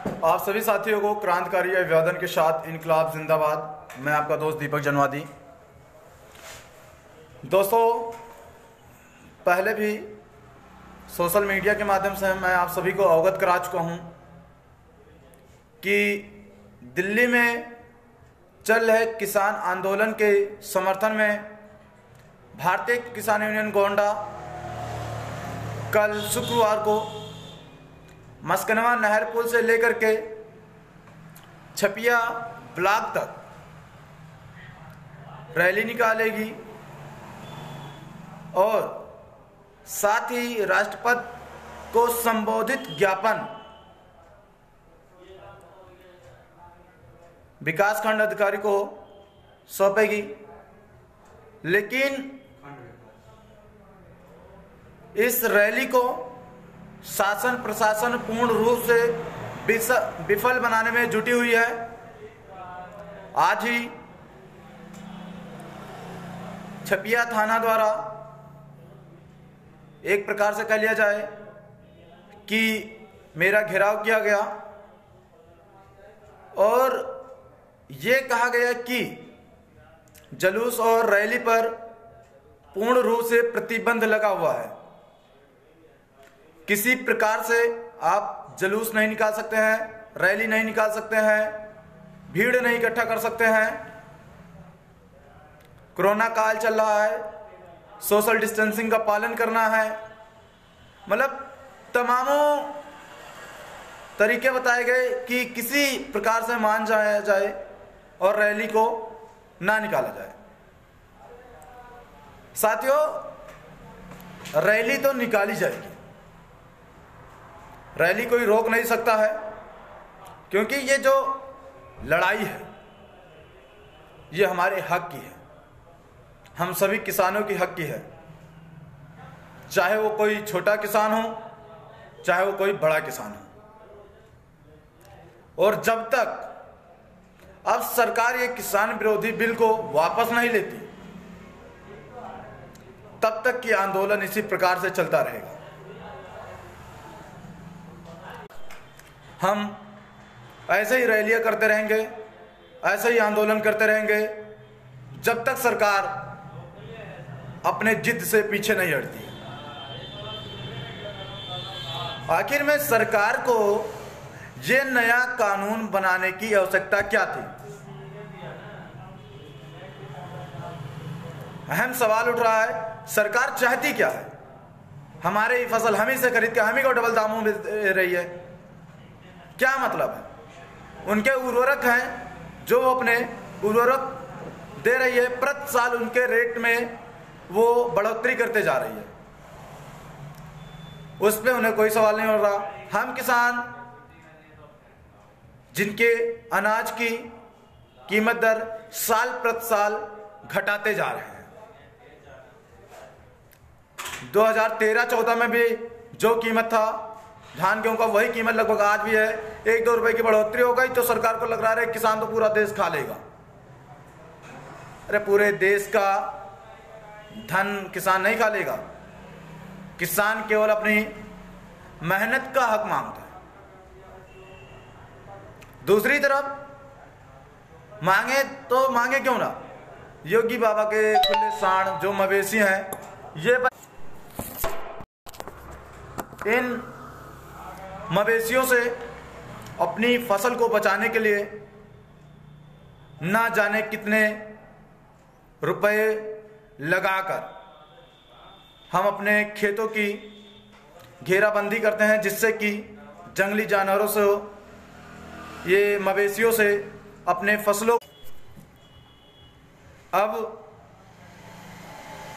आप सभी साथियों को क्रांतिकारी अभिवादन के साथ इनकलाब जिंदाबाद। मैं आपका दोस्त दीपक जनवादी। दोस्तों, पहले भी सोशल मीडिया के माध्यम से मैं आप सभी को अवगत करा चुका हूं कि दिल्ली में चल रहे किसान आंदोलन के समर्थन में भारतीय किसान यूनियन गोंडा कल शुक्रवार को मस्कनवा नहर पुल से लेकर के छपिया ब्लॉक तक रैली निकालेगी और साथ ही राष्ट्रपति को संबोधित ज्ञापन विकासखंड अधिकारी को सौंपेगी। लेकिन इस रैली को शासन प्रशासन पूर्ण रूप से विफल बनाने में जुटी हुई है। आज ही छपिया थाना द्वारा एक प्रकार से कह लिया जाए कि मेरा घेराव किया गया और ये कहा गया कि जुलूस और रैली पर पूर्ण रूप से प्रतिबंध लगा हुआ है। किसी प्रकार से आप जुलूस नहीं निकाल सकते हैं, रैली नहीं निकाल सकते हैं, भीड़ नहीं इकट्ठा कर सकते हैं। कोरोना काल चल रहा है, सोशल डिस्टेंसिंग का पालन करना है। मतलब तमामों तरीके बताए गए कि किसी प्रकार से मान जाया जाए और रैली को ना निकाला जाए। साथियों, रैली तो निकाली जाएगी, रैली कोई रोक नहीं सकता है, क्योंकि ये जो लड़ाई है ये हमारे हक की है, हम सभी किसानों की हक की है। चाहे वो कोई छोटा किसान हो, चाहे वो कोई बड़ा किसान हो। और जब तक अब सरकार ये किसान विरोधी बिल को वापस नहीं लेती, तब तक कि आंदोलन इसी प्रकार से चलता रहेगा। हम ऐसे ही रैलियां करते रहेंगे, ऐसे ही आंदोलन करते रहेंगे जब तक सरकार अपने जिद से पीछे नहीं हटती। आखिर में सरकार को ये नया कानून बनाने की आवश्यकता क्या थी? अहम सवाल उठ रहा है, सरकार चाहती क्या है? हमारे ही फसल हम ही से खरीद के हम ही को डबल दामों में दे रही है, क्या मतलब है? उनके उर्वरक हैं जो अपने उर्वरक दे रही है, प्रति साल उनके रेट में वो बढ़ोतरी करते जा रही है, उस पर उन्हें कोई सवाल नहीं हो रहा। हम किसान जिनके अनाज की कीमत दर साल प्रति साल घटाते जा रहे हैं, 2013-14 में भी जो कीमत था धान गेहूं का वही कीमत लगभग आज भी है। 1-2 रुपए की बढ़ोतरी हो गई तो सरकार को लग रहा है किसान तो पूरा देश खा लेगा। अरे पूरे देश का धन किसान नहीं खा लेगा, किसान केवल अपनी मेहनत का हक मांगता है। दूसरी तरफ मांगे तो मांगे क्यों ना, योगी बाबा के खुले सांड जो मवेशी हैं, ये इन मवेशियों से अपनी फसल को बचाने के लिए ना जाने कितने रुपए लगाकर हम अपने खेतों की घेराबंदी करते हैं, जिससे कि जंगली जानवरों से, ये मवेशियों से अपने फसलों। अब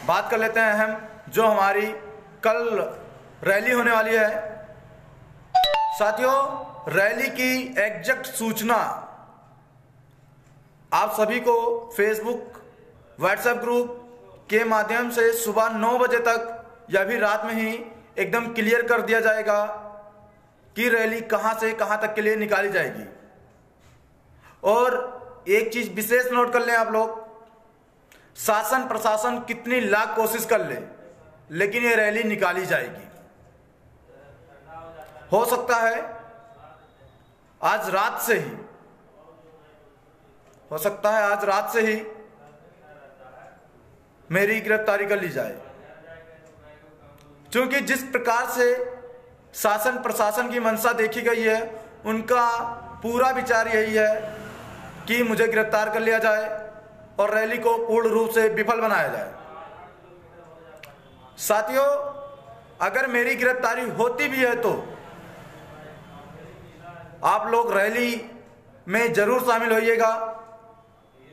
बात कर लेते हैं हम जो हमारी कल रैली होने वाली है। साथियों, रैली की एग्जैक्ट सूचना आप सभी को फेसबुक, व्हाट्सएप ग्रुप के माध्यम से सुबह 9 बजे तक या भी रात में ही एकदम क्लियर कर दिया जाएगा कि रैली कहां से कहां तक के लिए निकाली जाएगी। और एक चीज विशेष नोट कर लें आप लोग, शासन प्रशासन कितनी लाख कोशिश कर ले, लेकिन ये रैली निकाली जाएगी। हो सकता है आज रात से ही, हो सकता है आज रात से ही मेरी गिरफ्तारी कर ली जाए, क्योंकि जिस प्रकार से शासन प्रशासन की मंशा देखी गई है, उनका पूरा विचार यही है कि मुझे गिरफ्तार कर लिया जाए और रैली को पूर्ण रूप से विफल बनाया जाए। साथियों, अगर मेरी गिरफ्तारी होती भी है तो आप लोग रैली में जरूर शामिल होइएगा।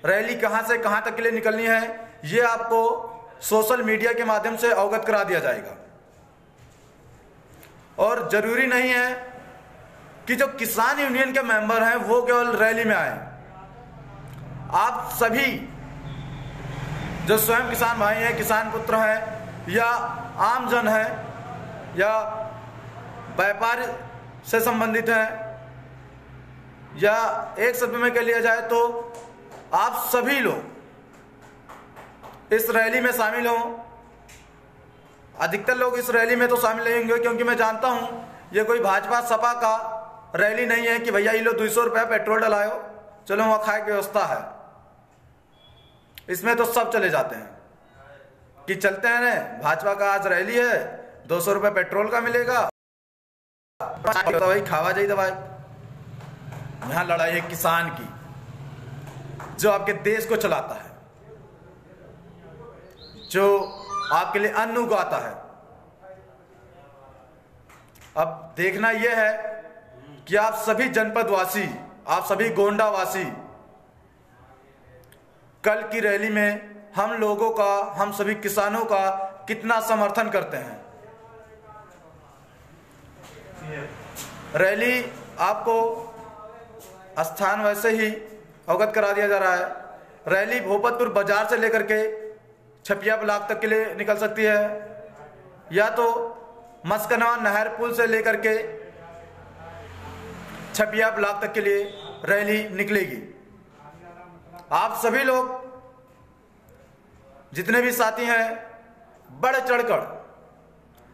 रैली कहां से कहां तक के लिए निकलनी है, ये आपको सोशल मीडिया के माध्यम से अवगत करा दिया जाएगा। और जरूरी नहीं है कि जो किसान यूनियन के मेंबर हैं वो केवल रैली में आए। आप सभी जो स्वयं किसान भाई हैं, किसान पुत्र हैं, या आम जन हैं, या व्यापार से संबंधित हैं, या एक शब्द में कह लिया जाए तो आप सभी लोग इस रैली में शामिल हों। अधिकतर लोग इस रैली में तो शामिल नहीं होंगे, क्योंकि मैं जानता हूं ये कोई भाजपा सपा का रैली नहीं है कि भैया ये लो 200 रुपया पेट्रोल डलाओ, चलो वहां खाए की व्यवस्था है। इसमें तो सब चले जाते हैं कि चलते हैं ना, भाजपा का आज रैली है, 200 रुपये पेट्रोल का मिलेगा, भाई खावा जाए दवाई। यहां लड़ाई है किसान की, जो आपके देश को चलाता है, जो आपके लिए अन्न उगाता है। अब देखना यह है कि आप सभी जनपदवासी, आप सभी गोंडावासी कल की रैली में हम लोगों का, हम सभी किसानों का कितना समर्थन करते हैं। रैली आपको स्थान वैसे ही अवगत करा दिया जा रहा है। रैली भोपतपुर बाजार से लेकर के छपिया ब्लॉक तक के लिए निकल सकती है, या तो मस्कनवा नहर पुल से लेकर के छपिया ब्लॉक तक के लिए रैली निकलेगी। आप सभी लोग जितने भी साथी हैं बढ़ चढ़कर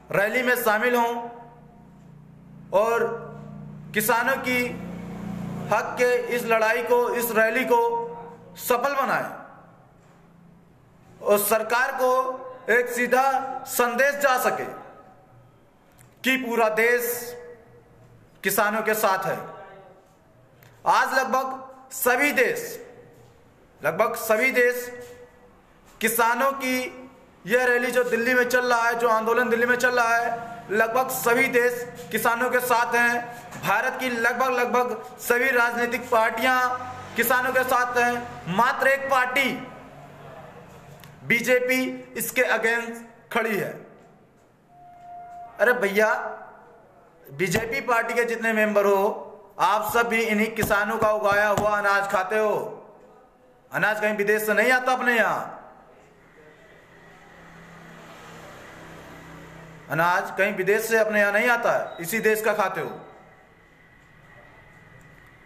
रैली में शामिल हों और किसानों की हक के इस लड़ाई को, इस रैली को सफल बनाएं और सरकार को एक सीधा संदेश जा सके कि पूरा देश किसानों के साथ है। आज लगभग सभी देश किसानों की यह रैली जो दिल्ली में चल रहा है, जो आंदोलन दिल्ली में चल रहा है, लगभग सभी देश किसानों के साथ हैं। भारत की लगभग सभी राजनीतिक पार्टियां किसानों के साथ हैं। मात्र एक पार्टी बीजेपी इसके अगेंस्ट खड़ी है। अरे भैया, बीजेपी पार्टी के जितने मेंबर हो, आप सब भी इन्हीं किसानों का उगाया हुआ अनाज खाते हो। अनाज कहीं विदेश से नहीं आता अपने यहां, अनाज कहीं विदेश से अपने यहां नहीं आता है, इसी देश का खाते हो।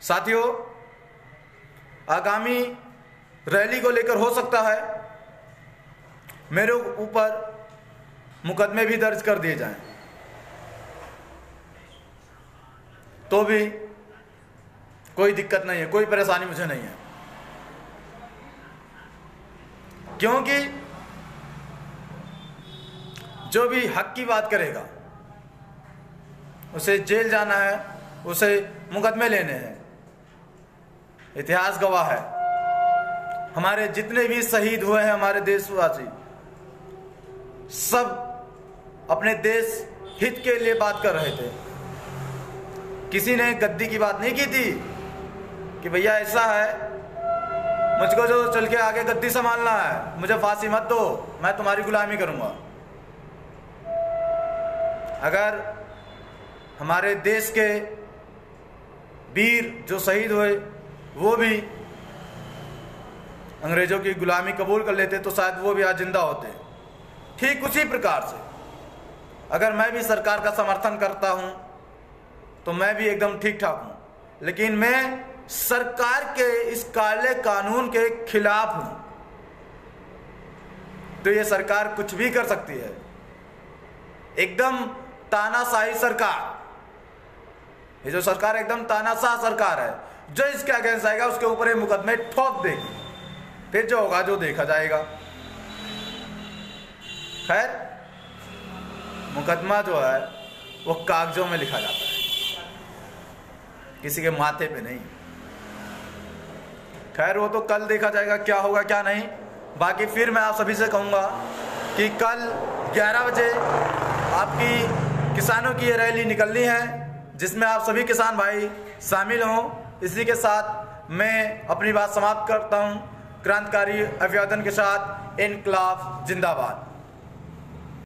साथियों, आगामी रैली को लेकर हो सकता है मेरे ऊपर मुकदमे भी दर्ज कर दिए जाएं, तो भी कोई दिक्कत नहीं है, कोई परेशानी मुझे नहीं है, क्योंकि जो भी हक की बात करेगा उसे जेल जाना है, उसे मुकदमे लेने हैं। इतिहास गवाह है, हमारे जितने भी शहीद हुए हैं, हमारे देशवासी सब अपने देश हित के लिए बात कर रहे थे। किसी ने गद्दी की बात नहीं की थी कि भैया ऐसा है, मुझको जो चल के आगे गद्दी संभालना है, मुझे फांसी मत दो, मैं तुम्हारी गुलामी करूंगा। अगर हमारे देश के वीर जो शहीद हुए वो भी अंग्रेजों की गुलामी कबूल कर लेते तो शायद वो भी आज जिंदा होते। ठीक उसी प्रकार से अगर मैं भी सरकार का समर्थन करता हूं तो मैं भी एकदम ठीक ठाक हूं, लेकिन मैं सरकार के इस काले कानून के खिलाफ हूं। तो ये सरकार कुछ भी कर सकती है, एकदम तानाशाही सरकार। ये जो सरकार एकदम तानाशाह सरकार है, जो इसके अगेंस्ट आएगा उसके ऊपर ये मुकदमे ठोक देगी, फिर जो होगा जो देखा जाएगा। खैर, मुकदमा जो है वो कागजों में लिखा जाता है, किसी के माथे पे नहीं। खैर, वो तो कल देखा जाएगा क्या होगा क्या नहीं। बाकी फिर मैं आप सभी से कहूँगा कि कल 11 बजे आपकी किसानों की ये रैली निकलनी है, जिसमें आप सभी किसान भाई शामिल हों। इसी के साथ मैं अपनी बात समाप्त करता हूँ। क्रांतिकारी अभिवादन के साथ, इनकलाब जिंदाबाद।